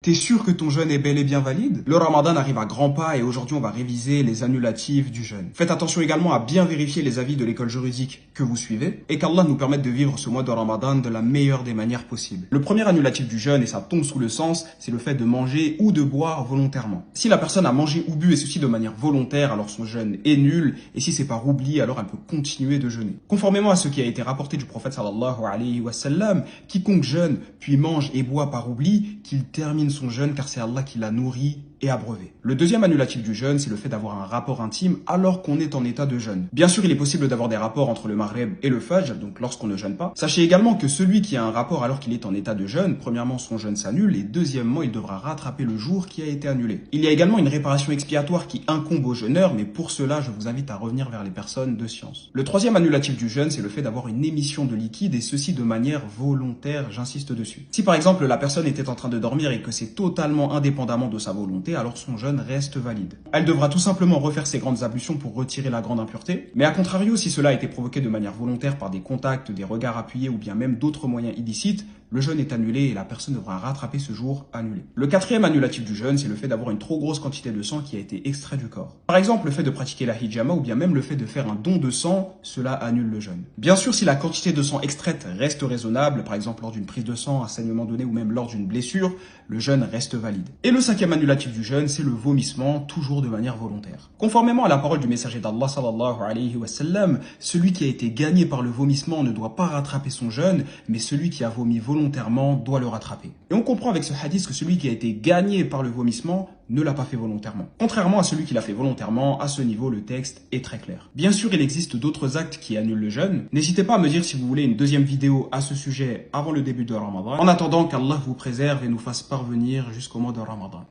T'es sûr que ton jeûne est bel et bien valide? Le ramadan arrive à grands pas et aujourd'hui on va réviser les annulatifs du jeûne. Faites attention également à bien vérifier les avis de l'école juridique que vous suivez et qu'Allah nous permette de vivre ce mois de ramadan de la meilleure des manières possibles. Le premier annulatif du jeûne, et ça tombe sous le sens, c'est le fait de manger ou de boire volontairement. Si la personne a mangé ou bu et ceci de manière volontaire, alors son jeûne est nul, et si c'est par oubli, alors elle peut continuer de jeûner. Conformément à ce qui a été rapporté du prophète sallallahu alayhi wa sallam, quiconque jeûne puis mange et boit par oubli, qu'il termine son jeûne car c'est Allah qui l'a nourri et abreuvé. Le deuxième annulatif du jeûne, c'est le fait d'avoir un rapport intime alors qu'on est en état de jeûne. Bien sûr, il est possible d'avoir des rapports entre le maghreb et le fajr, donc lorsqu'on ne jeûne pas. Sachez également que celui qui a un rapport alors qu'il est en état de jeûne, premièrement, son jeûne s'annule et deuxièmement, il devra rattraper le jour qui a été annulé. Il y a également une réparation expiatoire qui incombe au jeûneur, mais pour cela, je vous invite à revenir vers les personnes de science. Le troisième annulatif du jeûne, c'est le fait d'avoir une émission de liquide et ceci de manière volontaire, j'insiste dessus. Si par exemple, la personne était en train de dormir et que c'est totalement indépendamment de sa volonté, alors son jeûne reste valide. Elle devra tout simplement refaire ses grandes ablutions pour retirer la grande impureté, mais à contrario, si cela a été provoqué de manière volontaire par des contacts, des regards appuyés ou bien même d'autres moyens illicites, le jeûne est annulé et la personne devra rattraper ce jour annulé. Le quatrième annulatif du jeûne, c'est le fait d'avoir une trop grosse quantité de sang qui a été extrait du corps. Par exemple, le fait de pratiquer la hijama ou bien même le fait de faire un don de sang, cela annule le jeûne. Bien sûr, si la quantité de sang extraite reste raisonnable, par exemple lors d'une prise de sang, un saignement donné ou même lors d'une blessure, le jeûne reste valide. Et le cinquième annulatif du jeûne, c'est le vomissement, toujours de manière volontaire. Conformément à la parole du messager d'Allah sallallahu alayhi wa sallam, celui qui a été gagné par le vomissement ne doit pas rattraper son jeûne, mais celui qui a vomi volontairement doit le rattraper. Et on comprend avec ce hadith que celui qui a été gagné par le vomissement ne l'a pas fait volontairement. Contrairement à celui qui l'a fait volontairement, à ce niveau, le texte est très clair. Bien sûr, il existe d'autres actes qui annulent le jeûne. N'hésitez pas à me dire si vous voulez une deuxième vidéo à ce sujet avant le début de Ramadan. En attendant qu'Allah vous préserve et nous fasse parvenir jusqu'au mois de Ramadan.